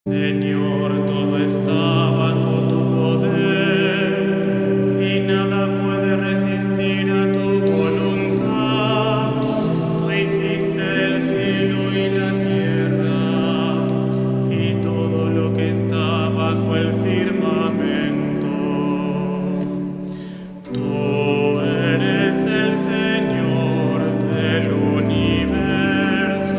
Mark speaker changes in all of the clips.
Speaker 1: Señor, todo está bajo tu poder y nada puede resistir a tu voluntad. Tú hiciste el cielo y la tierra y todo lo que está bajo el firmamento. Tú eres el Señor del universo.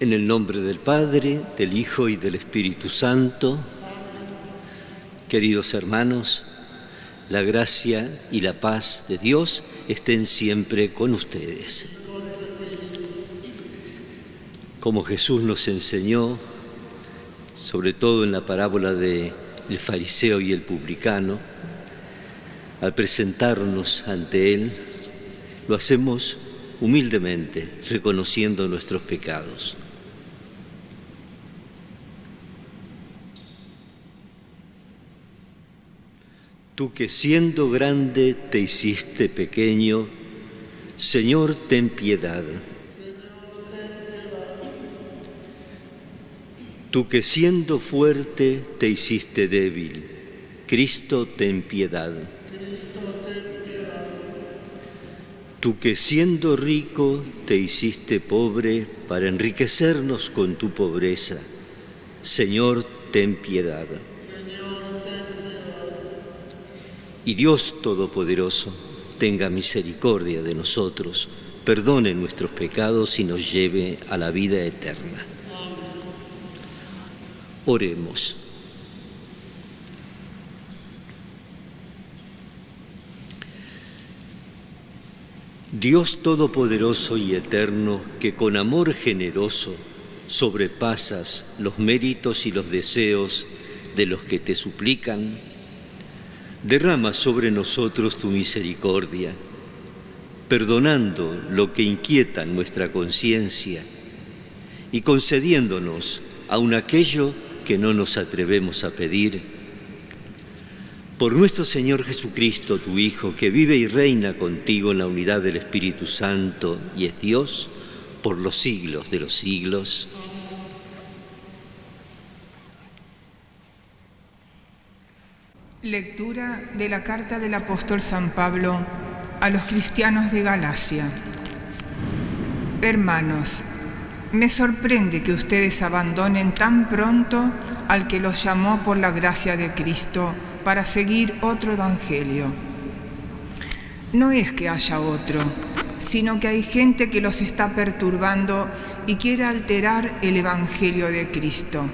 Speaker 2: En el nombre del Padre, del Hijo y del Espíritu Santo, queridos hermanos, la gracia y la paz de Dios estén siempre con ustedes. Como Jesús nos enseñó, sobre todo en la parábola del fariseo y el publicano, al presentarnos ante Él, lo hacemos humildemente, reconociendo nuestros pecados. Tú que siendo grande te hiciste pequeño, Señor, ten piedad. Tú que siendo fuerte te hiciste débil, Cristo, ten piedad. Tú que siendo rico te hiciste pobre para enriquecernos con tu pobreza, Señor, ten piedad. Y Dios Todopoderoso tenga misericordia de nosotros, perdone nuestros pecados y nos lleve a la vida eterna. Oremos. Dios Todopoderoso y Eterno, que con amor generoso sobrepasas los méritos y los deseos de los que te suplican, derrama sobre nosotros tu misericordia, perdonando lo que inquieta nuestra conciencia y concediéndonos aun aquello que no nos atrevemos a pedir. Por nuestro Señor Jesucristo, tu Hijo, que vive y reina contigo en la unidad del Espíritu Santo y es Dios por los siglos de los siglos.
Speaker 3: Lectura de la carta del apóstol San Pablo a los cristianos de Galacia. Hermanos, me sorprende que ustedes abandonen tan pronto al que los llamó por la gracia de Cristo para seguir otro evangelio. No es que haya otro, sino que hay gente que los está perturbando y quiere alterar el evangelio de Cristo.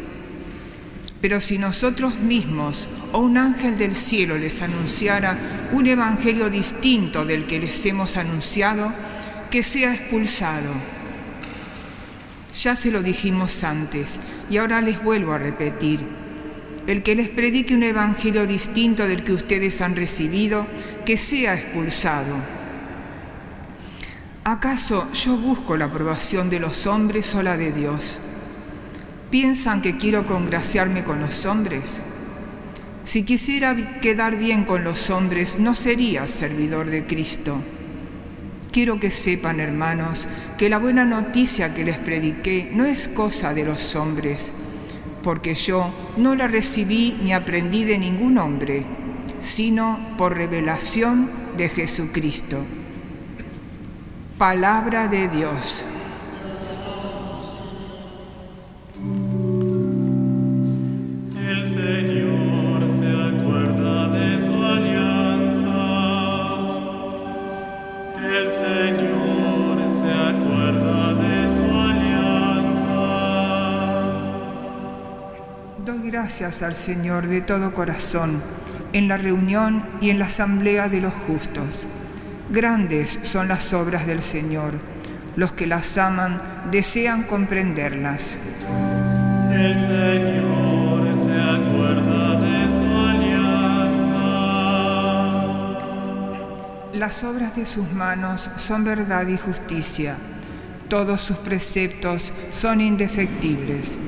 Speaker 3: Pero si nosotros mismos o un ángel del cielo les anunciara un evangelio distinto del que les hemos anunciado, que sea expulsado. Ya se lo dijimos antes y ahora les vuelvo a repetir. El que les predique un evangelio distinto del que ustedes han recibido, que sea expulsado. ¿Acaso yo busco la aprobación de los hombres o la de Dios? ¿Piensan que quiero congraciarme con los hombres? Si quisiera quedar bien con los hombres, no sería servidor de Cristo. Quiero que sepan, hermanos, que la buena noticia que les prediqué no es cosa de los hombres, porque yo no la recibí ni aprendí de ningún hombre, sino por revelación de Jesucristo. Palabra de Dios.
Speaker 1: El Señor se acuerda de su alianza. El Señor se acuerda de su alianza.
Speaker 3: Doy gracias al Señor de todo corazón, en la reunión y en la asamblea de los justos. Grandes son las obras del Señor. Los que las aman desean comprenderlas.
Speaker 1: El Señor se acuerda de su alianza.
Speaker 3: las obras de sus manos son verdad y justicia. Todos sus preceptos son indefectibles.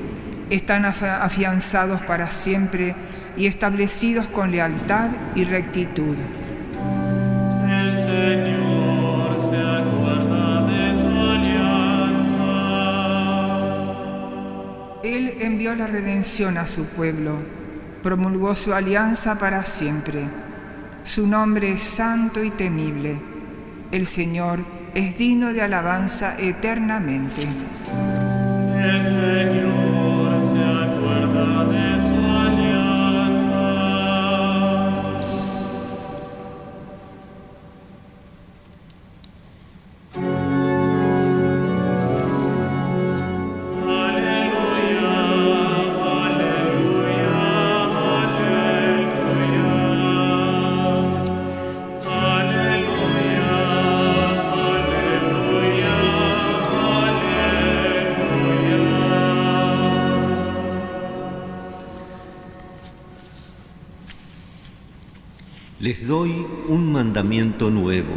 Speaker 3: Están afianzados para siempre y establecidos con lealtad y rectitud.
Speaker 1: El Señor se acuerda de su alianza.
Speaker 3: Él envió la redención a su pueblo, promulgó su alianza para siempre. Su nombre es santo y temible. El Señor es digno de alabanza eternamente.
Speaker 1: El Señor se acuerda de su alianza. Aleluya, aleluya, aleluya. Aleluya, aleluya,
Speaker 2: Les doy un mandamiento nuevo.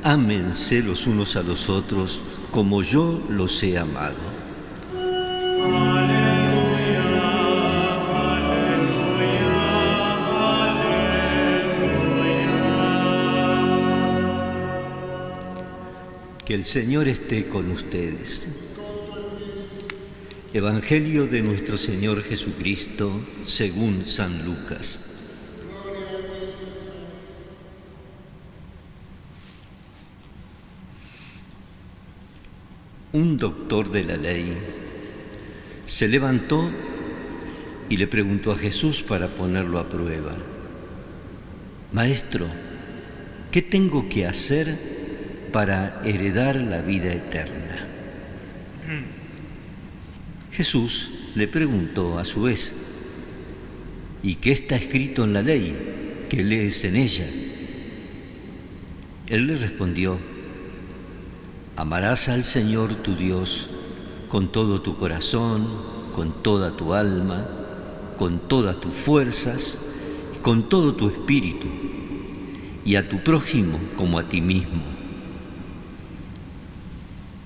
Speaker 2: Ámense los unos a los otros como yo los he amado. Que el Señor esté con ustedes. Evangelio de nuestro Señor Jesucristo según San Lucas. Un doctor de la ley se levantó y le preguntó a Jesús para ponerlo a prueba: Maestro, ¿qué tengo que hacer para heredar la vida eterna? Jesús le preguntó a su vez: ¿y qué está escrito en la ley? ¿Qué lees en ella? Él le respondió: Amarás al Señor tu Dios con todo tu corazón, con toda tu alma, con todas tus fuerzas, con todo tu espíritu, y a tu prójimo como a ti mismo.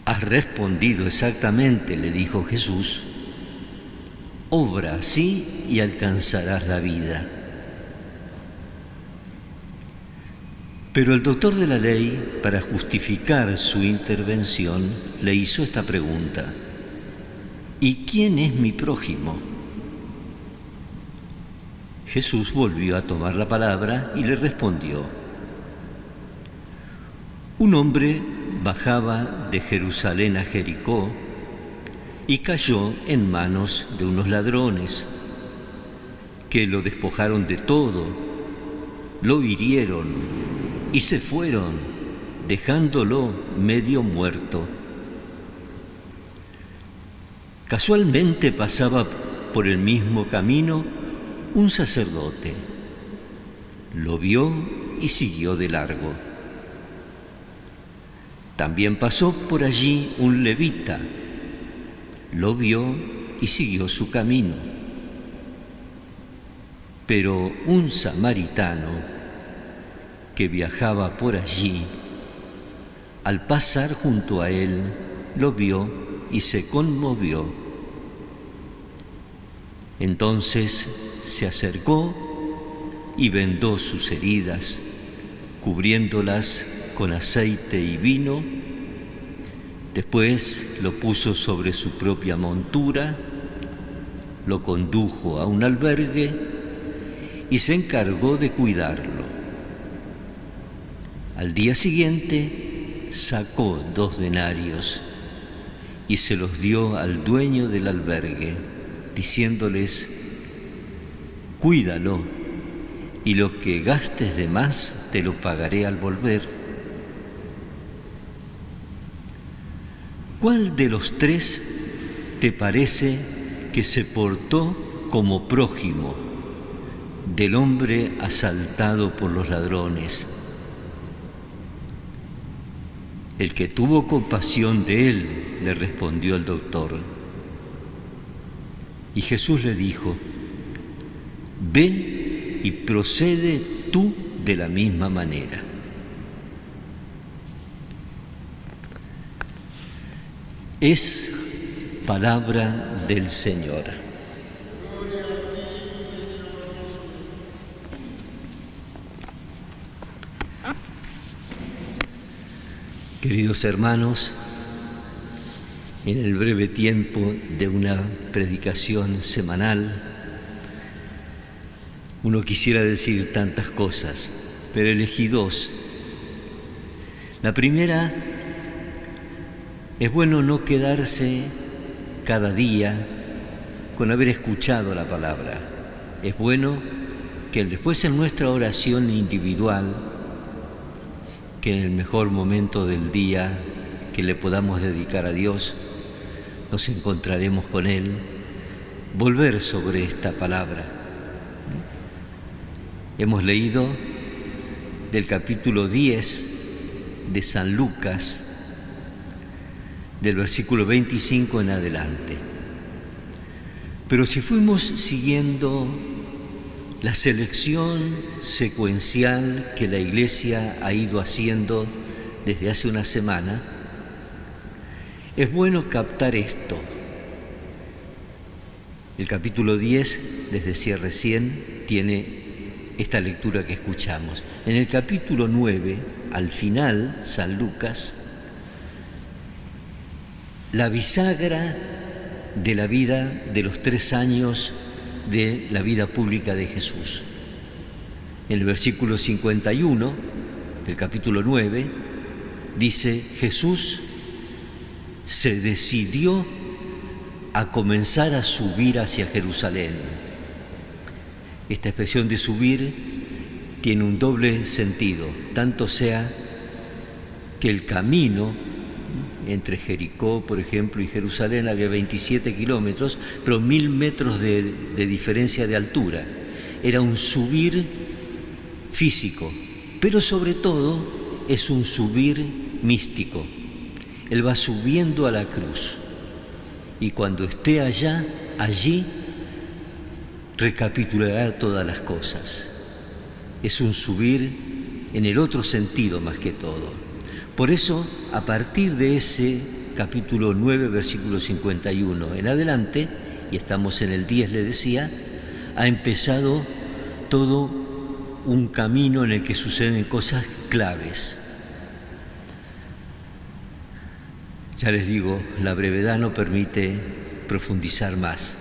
Speaker 2: Has respondido exactamente, le dijo Jesús. Obra así y alcanzarás la vida. Pero el doctor de la ley, para justificar su intervención, le hizo esta pregunta: ¿y quién es mi prójimo? Jesús volvió a tomar la palabra y le respondió: un hombre bajaba de Jerusalén a Jericó y cayó en manos de unos ladrones que lo despojaron de todo, lo hirieron y se fueron, dejándolo medio muerto. Casualmente pasaba por el mismo camino un sacerdote. Lo vio y siguió de largo. También pasó por allí un levita. Lo vio y siguió su camino. Pero un samaritano que viajaba por allí, al pasar junto a él, lo vio y se conmovió. Entonces se acercó y vendó sus heridas, cubriéndolas con aceite y vino. Después lo puso sobre su propia montura, lo condujo a un albergue y se encargó de cuidarlo. Al día siguiente sacó 2 denarios y se los dio al dueño del albergue, diciéndoles: cuídalo, y lo que gastes de más te lo pagaré al volver. ¿Cuál de los 3 te parece que se portó como prójimo del hombre asaltado por los ladrones? El que tuvo compasión de él, le respondió el doctor. Y Jesús le dijo: ve y procede tú de la misma manera. Es palabra del Señor. Queridos hermanos, en el breve tiempo de una predicación semanal, uno quisiera decir tantas cosas, pero elegí dos. La primera, es bueno no quedarse cada día con haber escuchado la palabra. Es bueno que después en nuestra oración individual, que en el mejor momento del día que le podamos dedicar a Dios, nos encontraremos con Él, volver sobre esta palabra. Hemos leído del capítulo 10 de San Lucas, del versículo 25 en adelante. Pero si fuimos siguiendo la selección secuencial que la Iglesia ha ido haciendo desde hace una semana, es bueno captar esto. El capítulo 10, les decía recién, tiene esta lectura que escuchamos. En el capítulo 9, al final, San Lucas, la bisagra de la vida de los 3 años de la vida pública de Jesús. En el versículo 51 del capítulo 9 dice: Jesús se decidió a comenzar a subir hacia Jerusalén. Esta expresión de subir tiene un doble sentido, tanto sea que el camino entre Jericó, por ejemplo, y Jerusalén había 27 kilómetros, pero 1000 metros de diferencia de altura. Era un subir físico, pero sobre todo es un subir místico. Él va subiendo a la cruz y cuando esté allí recapitulará todas las cosas. Es un subir en el otro sentido más que todo. Por eso, a partir de ese capítulo 9, versículo 51 en adelante, y estamos en el 10, le decía, ha empezado todo un camino en el que suceden cosas claves. Ya les digo, la brevedad no permite profundizar más.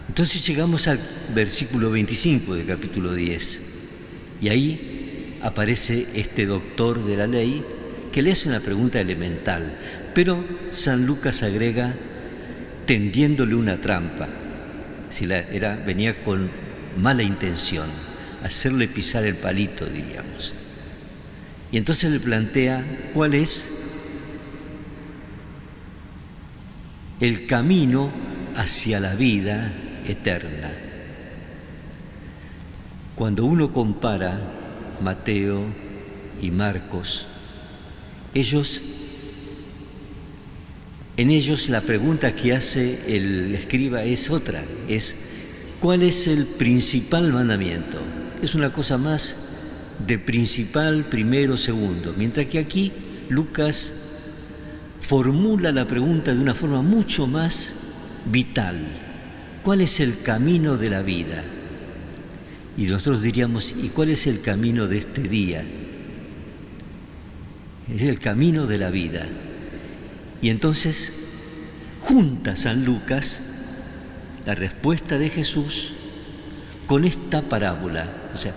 Speaker 2: Entonces llegamos al versículo 25 del capítulo 10, y ahí aparece este doctor de la ley que le hace una pregunta elemental, pero San Lucas agrega tendiéndole una trampa. Venía con mala intención, hacerle pisar el palito, diríamos. Y entonces le plantea cuál es el camino hacia la vida eterna. Cuando uno compara Mateo y Marcos, en ellos la pregunta que hace el escriba es otra, es ¿cuál es el principal mandamiento? Es una cosa más de principal, primero, segundo, mientras que aquí Lucas formula la pregunta de una forma mucho más vital. ¿Cuál es el camino de la vida? Y nosotros diríamos, ¿y cuál es el camino de este día? Es el camino de la vida. Y entonces junta San Lucas la respuesta de Jesús con esta parábola. O sea,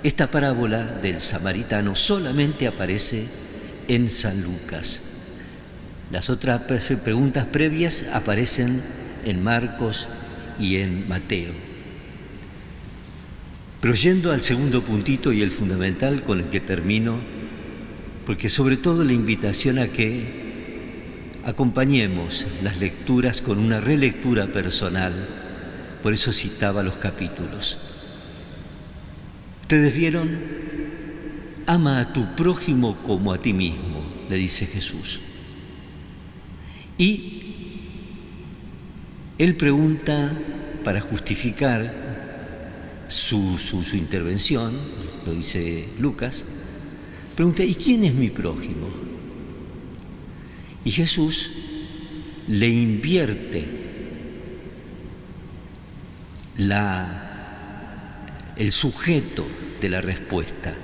Speaker 2: esta parábola del samaritano solamente aparece en San Lucas. Las otras preguntas previas aparecen en Marcos y en Mateo. Pero yendo al segundo puntito y el fundamental con el que termino, porque sobre todo la invitación a que acompañemos las lecturas con una relectura personal, por eso citaba los capítulos. Ustedes vieron, ama a tu prójimo como a ti mismo, le dice Jesús. Y él pregunta, para justificar su intervención, lo dice Lucas, pregunta, ¿y quién es mi prójimo? Y Jesús le invierte el sujeto de la respuesta.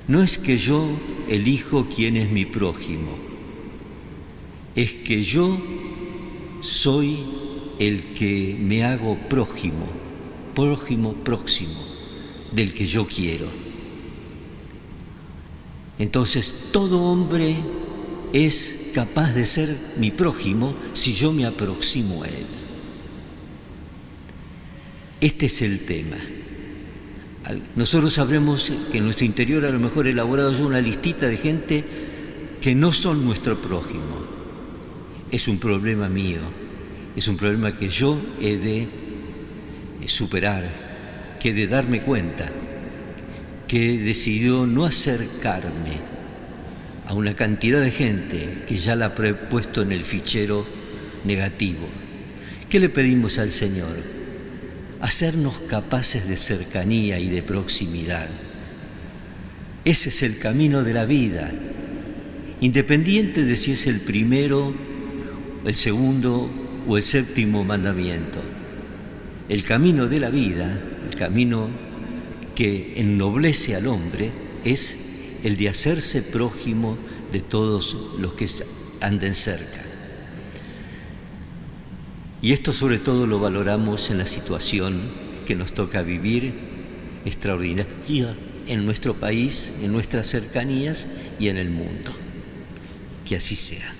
Speaker 2: No es que yo elijo quién es mi prójimo, es que yo soy el que me hago prójimo, próximo, del que yo quiero. Entonces, todo hombre es capaz de ser mi prójimo si yo me aproximo a él. Este es el tema. Nosotros sabremos que en nuestro interior a lo mejor he elaborado yo una listita de gente que no son nuestro prójimo. Es un problema mío, es un problema que yo he de superar, que he de darme cuenta, que he decidido no acercarme a una cantidad de gente que ya la he puesto en el fichero negativo. ¿Qué le pedimos al Señor? Hacernos capaces de cercanía y de proximidad. Ese es el camino de la vida, independiente de si es el primero, el segundo o el séptimo mandamiento. El camino de la vida, el camino que ennoblece al hombre, es el de hacerse prójimo de todos los que anden cerca. Y esto sobre todo lo valoramos en la situación que nos toca vivir extraordinaria en nuestro país, en nuestras cercanías y en el mundo. Que así sea.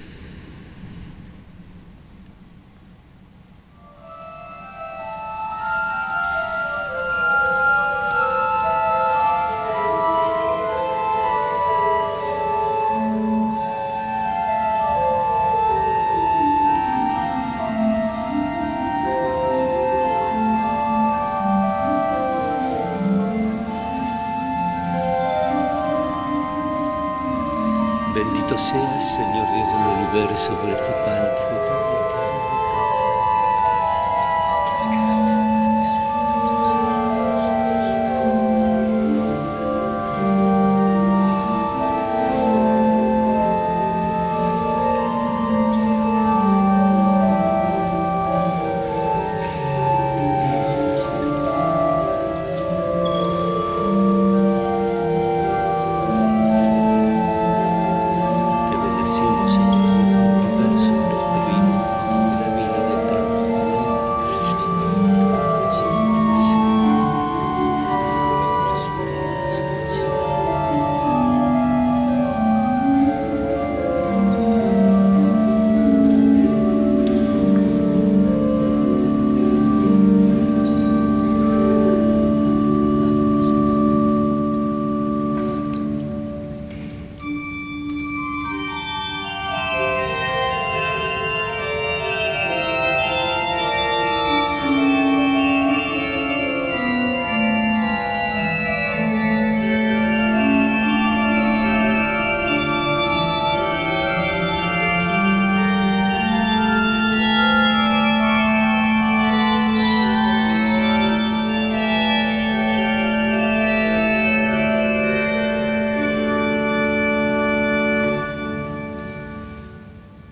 Speaker 2: Bendito seas, Señor Dios del universo, por este pan, fruto de la tierra.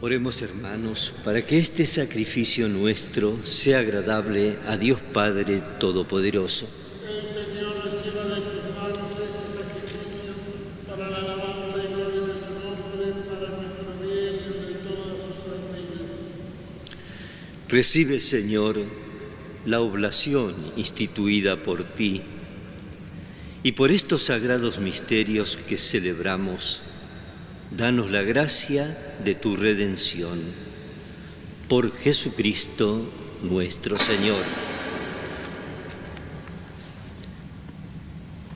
Speaker 2: Oremos, hermanos, para que este sacrificio nuestro sea agradable a Dios Padre Todopoderoso.
Speaker 4: El Señor reciba de tus manos este sacrificio para la alabanza y gloria de su nombre, para nuestro bien y el de toda su santa Iglesia.
Speaker 2: Recibe, Señor, la oblación instituida por ti y por estos sagrados misterios que celebramos, danos la gracia de tu redención. Por Jesucristo nuestro Señor.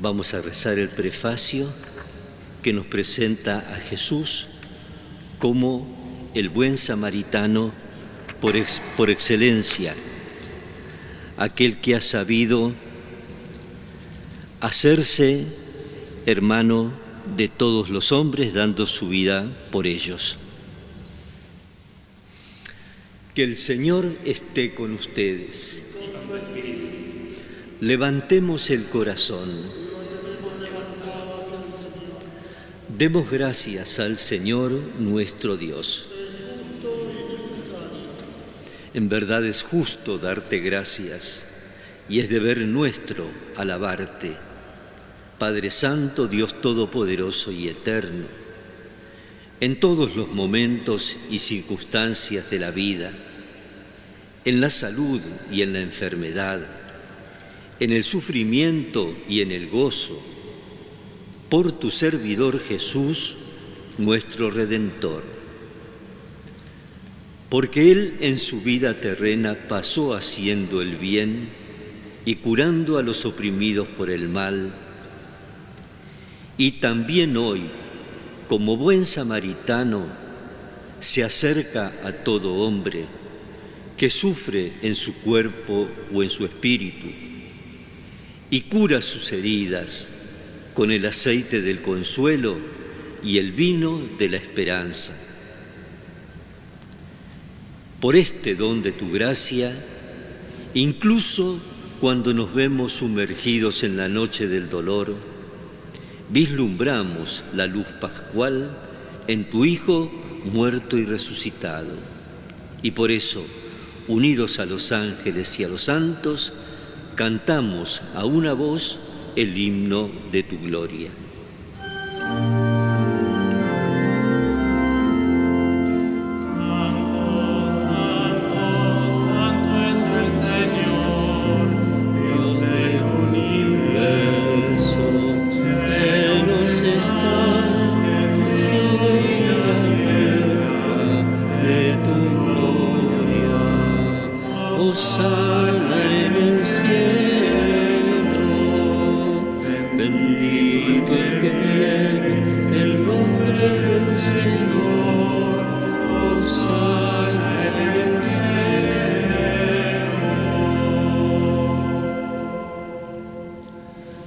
Speaker 2: Vamos a rezar el prefacio que nos presenta a Jesús como el buen samaritano por excelencia, aquel que ha sabido hacerse hermano de todos los hombres, dando su vida por ellos. Que el Señor esté con ustedes. Levantemos el corazón. Demos gracias al Señor nuestro Dios. En verdad es justo darte gracias y es deber nuestro alabarte, Padre Santo, Dios Todopoderoso y Eterno, en todos los momentos y circunstancias de la vida, en la salud y en la enfermedad, en el sufrimiento y en el gozo, por tu servidor Jesús, nuestro Redentor. Porque Él en su vida terrena pasó haciendo el bien y curando a los oprimidos por el mal, y también hoy, como buen samaritano, se acerca a todo hombre que sufre en su cuerpo o en su espíritu, y cura sus heridas con el aceite del consuelo y el vino de la esperanza. Por este don de tu gracia, incluso cuando nos vemos sumergidos en la noche del dolor, vislumbramos la luz pascual en tu Hijo muerto y resucitado. Y por eso, unidos a los ángeles y a los santos, cantamos a una voz el himno de tu gloria.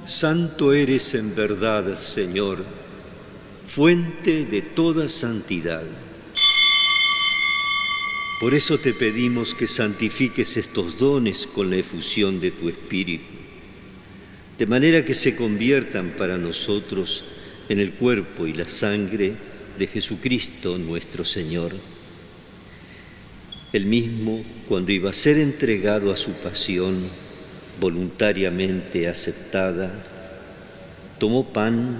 Speaker 2: Santo eres en verdad, Señor, fuente de toda santidad. Por eso te pedimos que santifiques estos dones con la efusión de tu Espíritu, de manera que se conviertan para nosotros en el cuerpo y la sangre de Jesucristo nuestro Señor. Él mismo, cuando iba a ser entregado a su pasión, voluntariamente aceptada, tomó pan,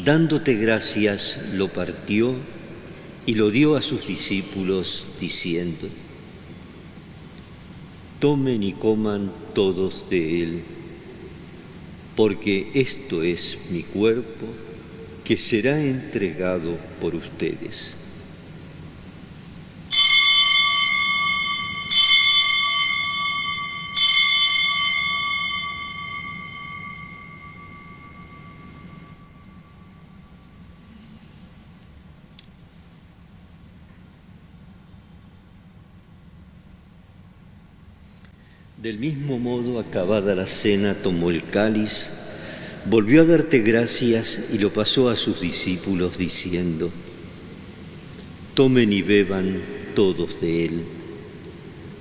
Speaker 2: dándote gracias, lo partió y lo dio a sus discípulos, diciendo: tomen y coman todos de él, porque esto es mi cuerpo, que será entregado por ustedes. Del mismo modo, acabada la cena, tomó el cáliz, volvió a darte gracias y lo pasó a sus discípulos, diciendo: tomen y beban todos de él,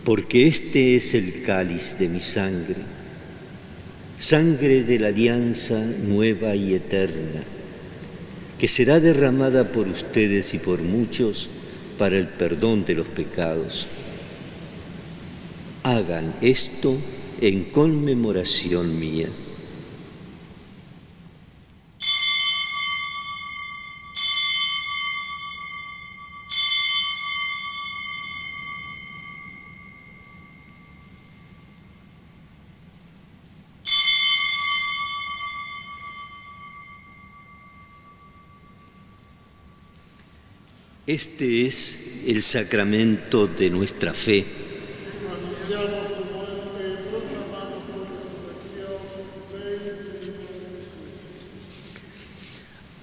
Speaker 2: porque este es el cáliz de mi sangre, sangre de la alianza nueva y eterna, que será derramada por ustedes y por muchos para el perdón de los pecados. Hagan esto en conmemoración mía. Este es el sacramento de nuestra fe.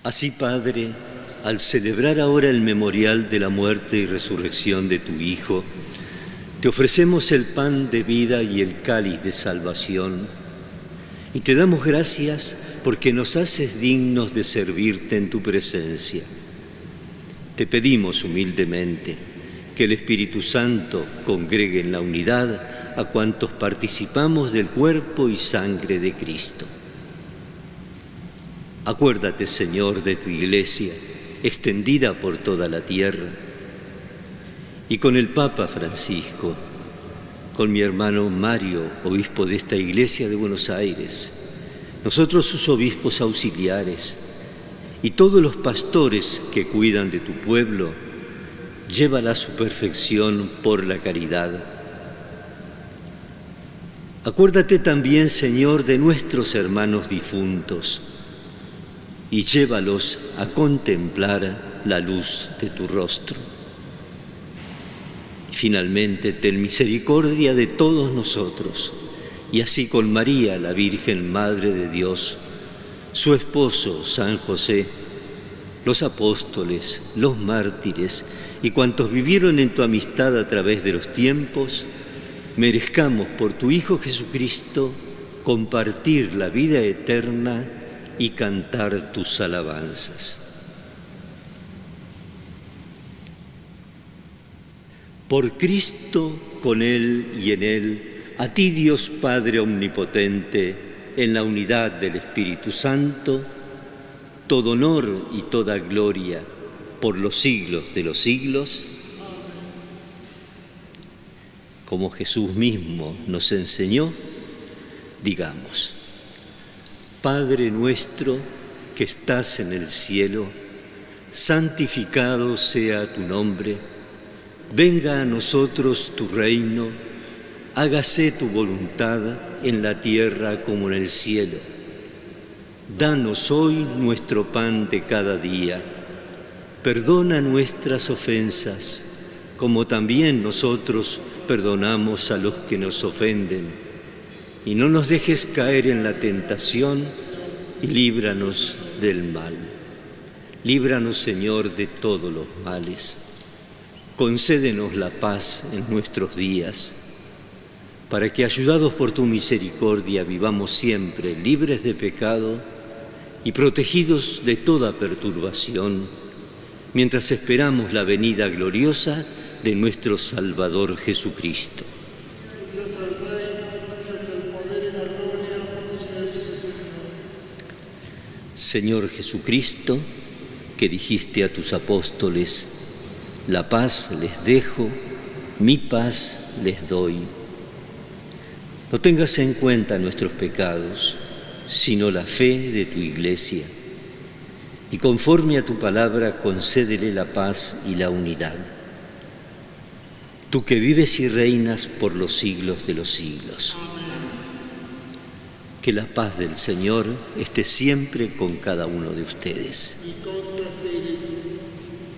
Speaker 2: Así, Padre, al celebrar ahora el memorial de la muerte y resurrección de tu Hijo, te ofrecemos el pan de vida y el cáliz de salvación, y te damos gracias porque nos haces dignos de servirte en tu presencia. Te pedimos humildemente que el Espíritu Santo congregue en la unidad a cuantos participamos del cuerpo y sangre de Cristo. Acuérdate, Señor, de tu Iglesia, extendida por toda la tierra, y con el Papa Francisco, con mi hermano Mario, obispo de esta iglesia de Buenos Aires, nosotros sus obispos auxiliares y todos los pastores que cuidan de tu pueblo, llévala a su perfección por la caridad. Acuérdate también, Señor, de nuestros hermanos difuntos y llévalos a contemplar la luz de tu rostro. Y finalmente, ten misericordia de todos nosotros, y así con María, la Virgen Madre de Dios, su esposo San José, los apóstoles, los mártires y cuantos vivieron en tu amistad a través de los tiempos, merezcamos por tu Hijo Jesucristo compartir la vida eterna y cantar tus alabanzas. Por Cristo, con Él y en Él, a ti Dios Padre Omnipotente, en la unidad del Espíritu Santo, todo honor y toda gloria por los siglos de los siglos. Como Jesús mismo nos enseñó, digamos: Padre nuestro que estás en el cielo, santificado sea tu nombre, venga a nosotros tu reino, hágase tu voluntad en la tierra como en el cielo. Danos hoy nuestro pan de cada día. Perdona nuestras ofensas, como también nosotros perdonamos a los que nos ofenden. Y no nos dejes caer en la tentación, y líbranos del mal. Líbranos, Señor, de todos los males. Concédenos la paz en nuestros días, para que, ayudados por tu misericordia, vivamos siempre libres de pecado y protegidos de toda perturbación, mientras esperamos la venida gloriosa de nuestro Salvador Jesucristo. Señor Jesucristo, que dijiste a tus apóstoles: la paz les dejo, mi paz les doy. No tengas en cuenta nuestros pecados, sino la fe de tu Iglesia, y conforme a tu palabra concédele la paz y la unidad. Tú que vives y reinas por los siglos de los siglos. Que la paz del Señor esté siempre con cada uno de ustedes.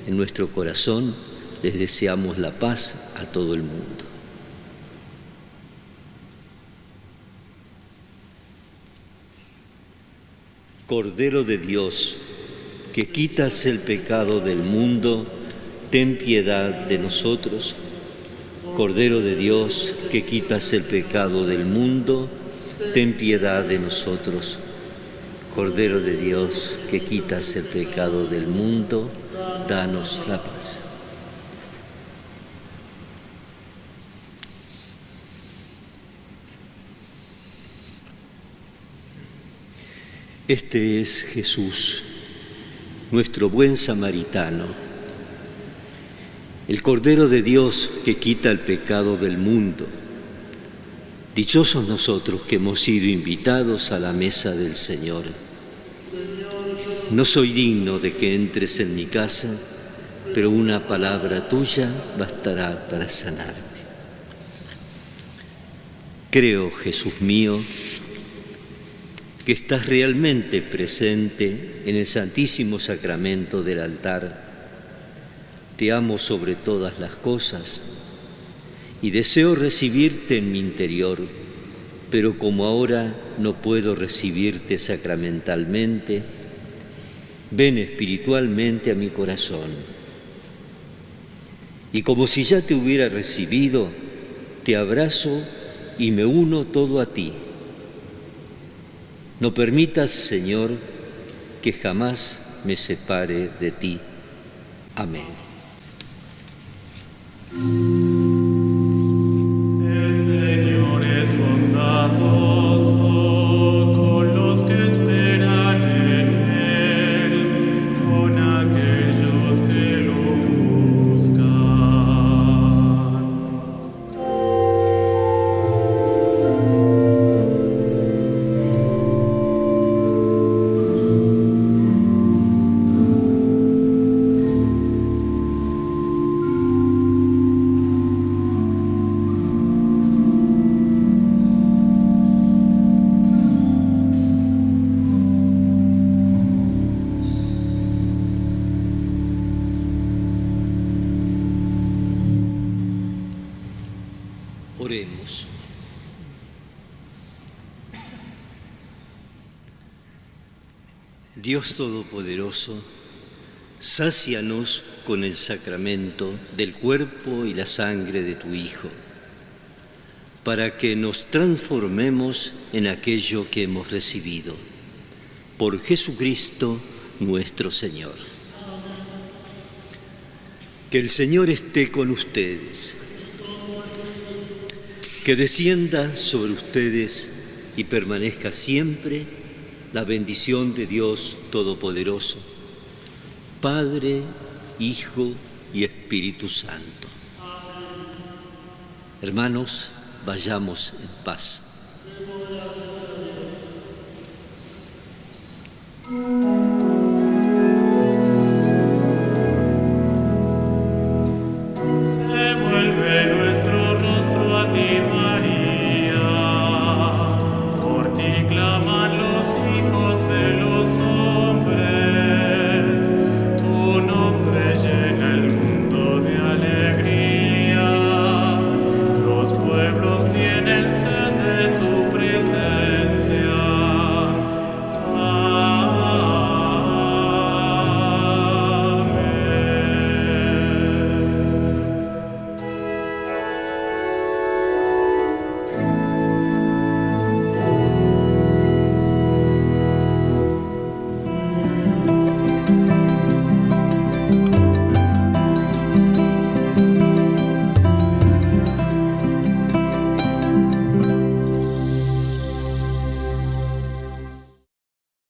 Speaker 2: En nuestro corazón les deseamos la paz a todo el mundo. Cordero de Dios, que quitas el pecado del mundo, ten piedad de nosotros. Cordero de Dios, que quitas el pecado del mundo, ten piedad de nosotros. Cordero de Dios, que quitas el pecado del mundo, danos la paz. Este es Jesús, nuestro buen samaritano, el Cordero de Dios que quita el pecado del mundo. Dichosos nosotros que hemos sido invitados a la mesa del Señor. No soy digno de que entres en mi casa, pero una palabra tuya bastará para sanarme. Creo, Jesús mío, que estás realmente presente en el Santísimo Sacramento del altar. Te amo sobre todas las cosas y deseo recibirte en mi interior, pero como ahora no puedo recibirte sacramentalmente, ven espiritualmente a mi corazón. Y como si ya te hubiera recibido, te abrazo y me uno todo a ti. No permitas, Señor, que jamás me separe de ti. Amén.
Speaker 1: El Señor es bondadoso con los que esperan en Él, con aquellos que lo buscan.
Speaker 2: Dios Todopoderoso, sácianos con el sacramento del cuerpo y la sangre de tu Hijo, para que nos transformemos en aquello que hemos recibido. Por Jesucristo nuestro Señor. Que el Señor esté con ustedes, que descienda sobre ustedes y permanezca siempre la bendición de Dios Todopoderoso, Padre, Hijo y Espíritu Santo. Hermanos, vayamos en paz.